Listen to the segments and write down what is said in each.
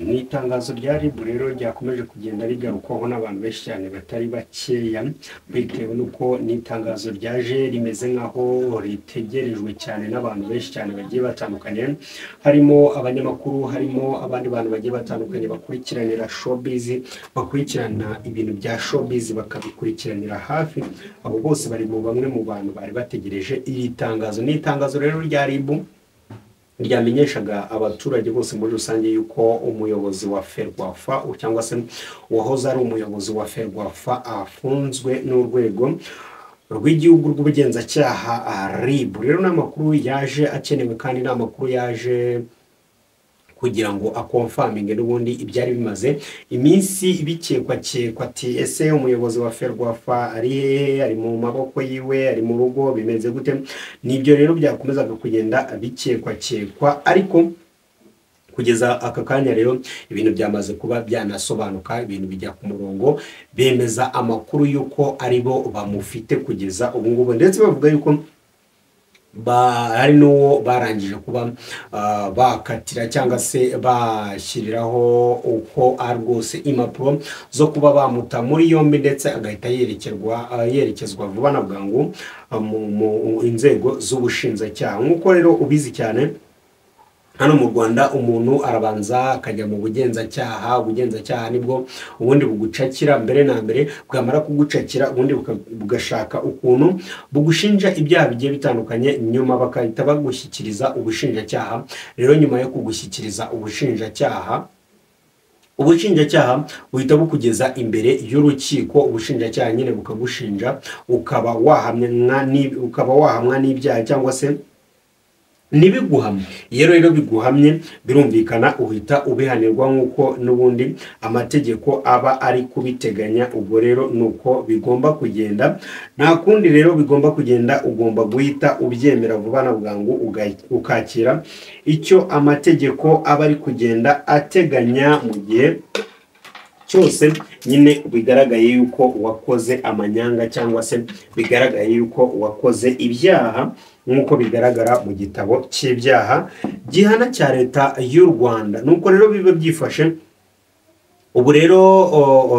Ni itangazo rya RIB rero ryakomeje kugenda rigarukwaho n'abantu benshi cyane batari bakeya bitewe nuko ni itangazo ryaje rimeze nkaho ritegerejwe cyane n'abantu benshi cyane bagiye batandukanye, harimo abanyamakuru, harimo abandi bantu bagiye batandukanye bakurikiranira showbiz, bakurikirana ibintu bya showbiz bakabikurikiranira hafi. Abo bose bari mu bamwe mu bantu bari bategereje iri tangazo. Ni itangazo rero rya RIB ryamenyeshaga abaturage bose muri rusange yuko umuyobozi wa Ferwafa cyangwa se wahoze ari umuyobozi wa Ferwafa afunzwe n'urwego rw'igihugu rw'ubugenzacyaha RIB. Rero n'amakuru yaje akenewe kandi n'amakuru yaje kugira ngo akonfaminge n'ubundi ibyari bimaze iminsi bikekwa ati ese umuyobozi wa Ferwafa ari mu maboko yiwe, ari mu rugo, bimeze gute? Nibyo rero byakomezaga kugenda bikekwa, ariko kugeza aka kanya rero ibintu byamaze kuba byanasobanuka, ibintu bijya ku murongo, bemeza amakuru yuko aribo bamufite kugeza ubu ngubu, ndetse bavuga yuko hari n'uwo barangije kuba bakatira cyangwa se bashyiriraho uko ari rwose impapuro zo kuba bamuta muri yombi, ndetse agahita yerekezwa vuba na bwangu mu inzego z'ubushinjacyaha. Nk'uko rero ubizi cyane hano mu Rwanda umuntu arabanza akajya mu bugenzacyaha nibwo ubundi bugucakira mbere na mbere, bwamara kugucakira ubundi bugashaka ukuntu bugushinja ibyaha bigiye bitandukanye, nyuma bakahita bagushyikiriza ubushinjacyaha. Rero nyuma yo kugushyikiriza ubushinjacyaha buhita bukugeza imbere y'urukiko. Ubushinjacyaha nyine bukagushinja, ukaba wahamwa n'ibyaha cyangwa se nibiguhamye. Rero biguhamye birumvikana uhita ubihanirwa nk'uko n'ubundi amategeko aba ari kubiteganya. Ubwo rero nuko bigomba kugenda, nta kundi rero bigomba kugenda. Ugomba guhita ubyemera vuba na bwangu ukakira icyo amategeko aba ari kugenda ateganya mu gihe cyose nyine bigaragaye yuko wakoze amanyanga cyangwa se bigaragaye yuko wakoze ibyaha nk'uko bigaragara mu gitabo cy'ibyaha gihana cya leta y'u Rwanda. Nuko rero biba byifashe. Ubu rero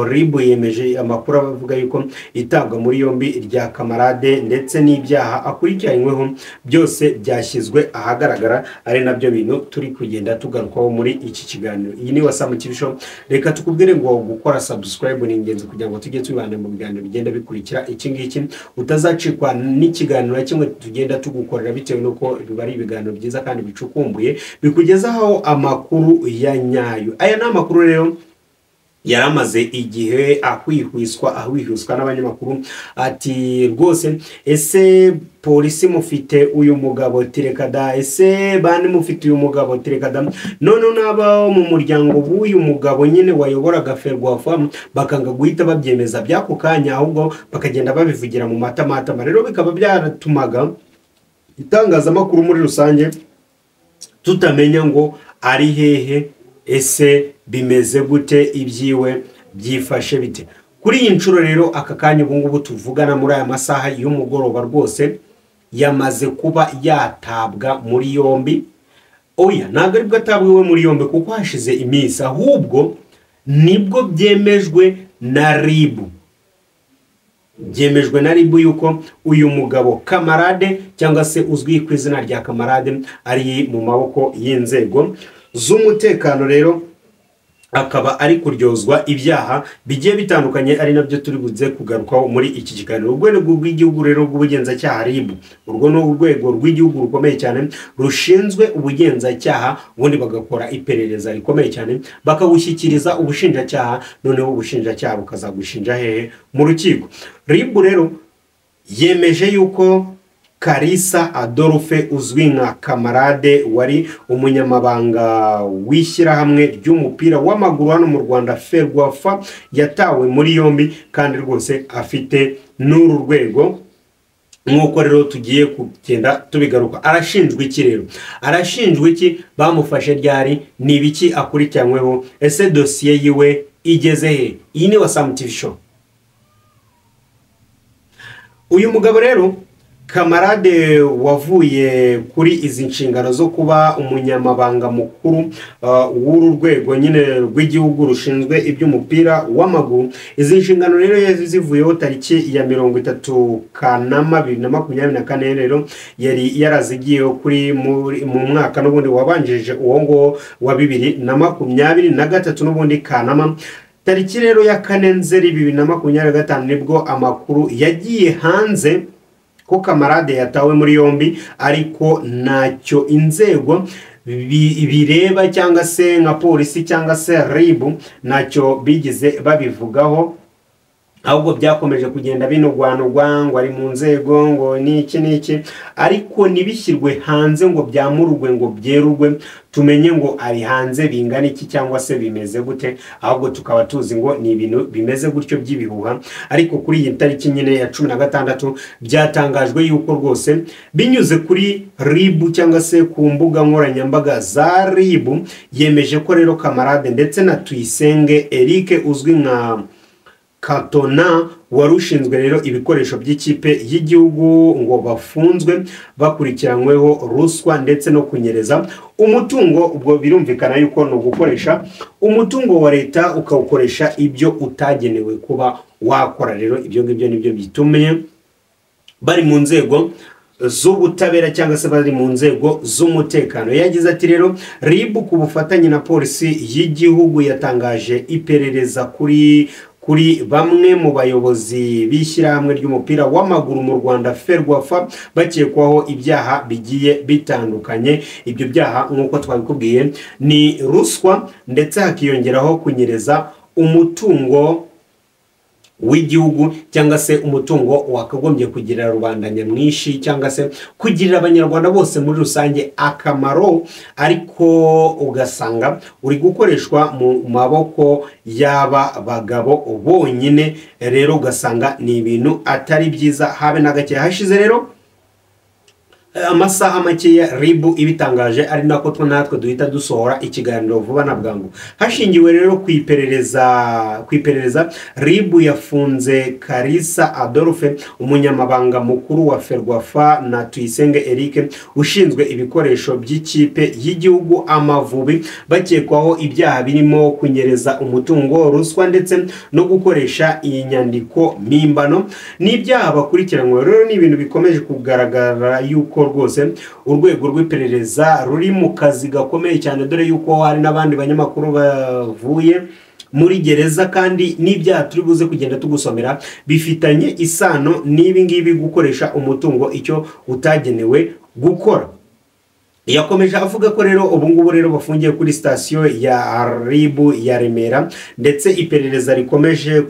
RIB yemeje amakuru avuga yuko itabwa muri yombi rya Kamarade ndetse n'ibyaha akurikiranyweho byose byashyizwe ahagaragara, ari nabyo bintu turi kugenda tugarukaho muri iki kiganiro. Iyi ni Wasam TV Show. Reka tukubwire ngo gukora subscribe ni ingenzi kugira ngo tujye tubana mu biganiro bigenda bikurikira iki ngiki, utazacikwa n'ikiganiro kimwe tugenda tugukorera, bitewe nuko biba ari ibiganiro byiza kandi bicukumbuye bikugezaho amakuru ya nyayo. Aya ni amakuru rero yaramaze igihe ahwihwiswa n'abanyamakuru ati rwose ese polisi mufite uyu mugabo tirekada, ese bane mufite uyu mugabo tirekada, none n'aba mu muryango w'uyu mugabo nyine wayoboraga Ferwafa bakanga guhita babyemeza byako kanya, ahubwo bakagenda babivugira mu matamatama. Rero bikaba byaratumaga itangazamakuru muri rusange tutamenya ngo ari hehe, ese bimeze gute, ibyiwe byifashe bite. Kuri iyi nshuro rero aka kanya ubu ngubu tuvugana muri aya masaha y'umugoroba rwose yamaze kuba yatabwa muri yombi. Oya, ntabwo aribwo atabwiwe muri yombi kuko hashize iminsi, ahubwo nibwo byemejwe na RIB. Byemejwe na RIB yuko uyu mugabo Kamarade cyangwa se uzwi ku izina rya Kamarade ari mu maboko y'inzego z'umutekano. Rero akaba ari kuryozwa ibyaha bigiye bitandukanye, ari nabyo turi buze kugarukaho muri iki kiganiro. Urwego rw'igihugu rero rw'ubugenzacyaha RIB, urwo ni urwego rw'igihugu rukomeye cyane rushinzwe ubugenzacyaha, ubundi bagakora iperereza rikomeye cyane bakagushyikiriza ubushinjacyaha, noneho ubushinjacyaha bukazagushinja hehe? Mu rukiko. RIB rero yemeje yuko Kalisa Adolphe uzwi nka Kamarade wari umunyamabanga w'ishyirahamwe ry'umupira w'amaguru hano mu Rwanda Ferwafa yatawe muri yombi, kandi rwose afite n'uru rwego. Nk'uko rero tugiye kugenda tubigaruka. Arashinjwa iki rero? Arashinjwa iki? Bamufashe ryari? Ni ibiki akurikiranyweho? Ese dosiye yiwe igeze he? Iyi ni Wasam TV Show. Uyu mugabo rero Kamarade wavuye kuri izi nshingano zo kuba umunyamabanga mukuru w'uru rwego nyine rw'igihugu rushinzwe iby'umupira w'amaguru. Izi nshingano rero zivuyeho tariki ya 30 Kanama 2024 rero yari yarazigiye kuri mu mwaka n'ubundi wabanjije uwo ngo wa 2023 n'ubundi Kanama. Tariki rero ya 4 Nzeri 2025 nibwo amakuru yagiye hanze ko Kamarade yatawe muri yombi, ariko ntacyo inzego bireba cyangwa se nka polisi cyangwa se RIB ntacyo bigize babivugaho, ahubwo byakomeje kugenda binogwanogwa ngo ari mu nzego ngo niki, ariko nibishyirwe hanze ngo byamurugwe ngo byerurwe tumenye ngo ari hanze bingana iki cyangwa se bimeze gute, ahubwo tukaba tuzi ngo ni ibintu bimeze gutyo by'ibihuha. Ariko kuri iyi tariki nyine ya 16 byatangajwe yuko rwose binyuze kuri RIB cyangwa se ku mbuga nkoranyambaga za RIB yemeje ko rero Kamarade ndetse na Tuyisenge Eric uzwi nka Katona warushinzwe rero ibikoresho by'ikipe y'igihugu ngo bafunzwe bakurikiranyweho ruswa ndetse no kunyereza umutungo. Ubwo birumvikana yuko no gukoresha umutungo wa leta ukawukoresha ibyo utagenewe kuba wakora. Rero ibyo ngibyo nibyo bitumye bari mu nzego z'ubutabera cyangwa se bari mu nzego z'umutekano. Yagize ati rero RIB ku bufatanye na polisi y'igihugu yatangaje iperereza kuri bamwe mu bayobozi b'ishyirahamwe ry'umupira w'amaguru mu Rwanda Ferwafa bakekwaho ibyaha bigiye bitandukanye. Ibyo byaha nk'uko twabikubwiye ni ruswa ndetse hakiyongeraho kunyereza umutungo w'igihugu cyangwa se umutungo wakagombye kugirira rubanda nyamwinshi cyangwa se kugirira abanyarwanda bose muri rusange akamaro, ariko ugasanga uri gukoreshwa mu maboko y'aba bagabo bonyine. Rero ugasanga ni ibintu atari byiza habe na gake. Hashize rero amasaha makeya RIB ibitangaje, ari nako natwe duhita dusohora ikiganiro vuba na bwangu. Hashingiwe rero ku iperereza RIB yafunze Kalisa Adolphe umunyamabanga mukuru wa Ferwafa na Tuyisenge Eric ushinzwe ibikoresho by'ikipe y'igihugu Amavubi bakekwaho ibyaha birimo kunyereza umutungo, ruswa ndetse no gukoresha iyi nyandiko mpimbano. N'ibyaha bakurikiranywe rero ni ibintu bikomeje kugaragara yuko rwose urwego rw'iperereza ruri mu kazi gakomeye cyane, dore yuko hari n'abandi banyamakuru bavuye muri gereza, kandi n'ibyaha turi buze kugenda tugusomera bifitanye isano n'ibi ngibi gukoresha umutungo icyo utagenewe gukora. Yakomeje avuga ko rero ubungubu rero bafungiye kuri station ya RIB ya Remera, ndetse iperereza rikomeje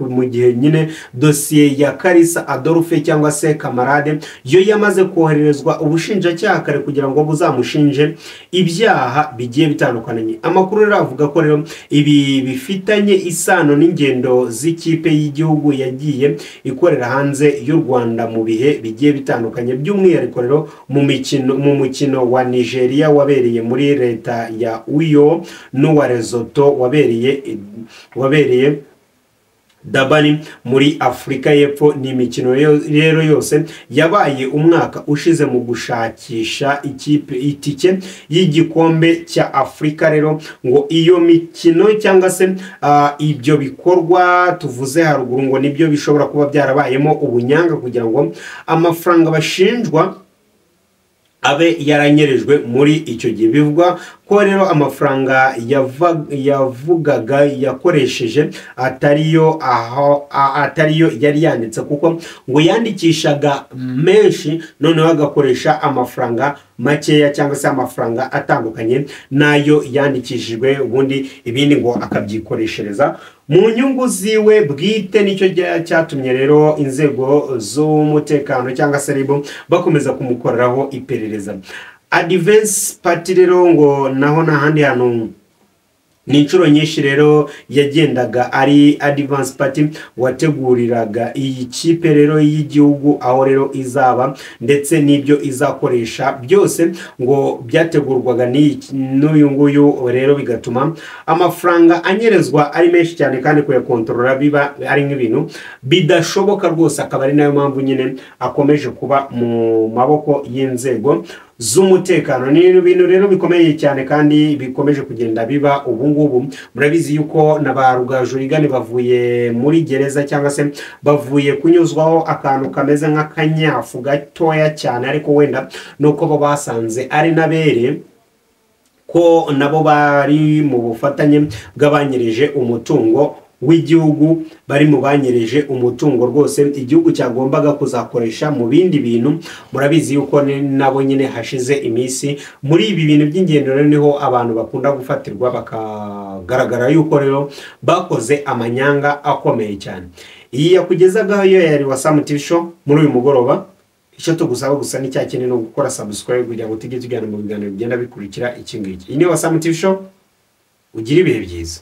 mu gihe nyine dosiye ya Kalisa Adolphe cyangwa se Kamarade yo yamaze koherezwa ubushinjacyaha kare kugira ngo buzamushinje ibyaha bigiye bitandukanye. Amakuru rero avuga ko rero ibi bifitanye isano n'ingendo z'ikipe y'igihugu yagiye ikorera hanze y'u Rwanda mu bihe bigiye bitandukanye, by'umwihariko rero mu mukino wa Nigeria wabereye muri leta ya Uyo n'uwa Lesotho wabereye Dabani muri Afrika y'Epfo. Ni imikino rero yose yabaye umwaka ushize mu gushakisha itike y'igikombe cya Afrika. Rero ngo iyo mikino cyangwa se ibyo bikorwa tuvuze haruguru ngo nibyo bishobora kuba byarabayemo ubunyanga kugira ngo amafaranga bashinjwa abe yaranyerejwe muri icyo gihe. Bivugwa ko rero amafaranga yavugaga yakoresheje atariyo yari yanditse, kuko ngo yandikishaga menshi noneho agakoresha amafaranga makeya cyangwa se amafaranga atandukanye nayo yandikishijwe, ubundi ibindi ngo akabyikoreshereza mu nyungu ziwe bwite. Nicyo cyatumye rero inzego z'umutekano cyangwa se RIB bakomeza kumukoreraho iperereza. Advance Party rero ngo naho n'ahandi hantu ni inshuro nyinshi rero yagendaga ari advance party wateguriraga iyi kipe rero y'igihugu aho rero izaba ndetse n'ibyo izakoresha byose ngo byategurwaga n'uyu nguyu rero bigatuma amafaranga anyerezwa ari menshi cyane kandi kuyakontorora biba ari nk'ibintu bidashoboka rwose akaba ari nayo mpamvu nyine akomeje kuba mu maboko y'inzego z'umutekano. Ni ibintu rero bikomeye cyane kandi bikomeje kugenda biba ubungubu. Murabizi yuko na ba Rugajurigani bavuye muri gereza cyangwa se bavuye kunyuzwaho akantu kameze nk'akanyafu gatoya cyane, ariko wenda nuko bo basanze ari nabere ko nabo bari mu bufatanye bw'abanyirije umutungo w'igihugu, bari mu banyereje umutungo rwose igihugu cyagombaga kuzakoresha mu bindi bintu. Murabizi yuko nabo nyine hashize iminsi muri ibi bintu by'ingendo rero niho abantu bakunda gufatirwa bakagaragara yuko rero bakoze amanyanga akomeye cyane. Iyi yakugezagaho iyo yari Wasam TV Show muri uyu mugoroba. Icyo tugusaba gusa ni cyakeneye no gukora subscribe kugira ngo tujye tujyana mu biganiro bigenda bikurikira iki ngiki. Iyi ni Wasam TV Show, ugira ibihe byiza.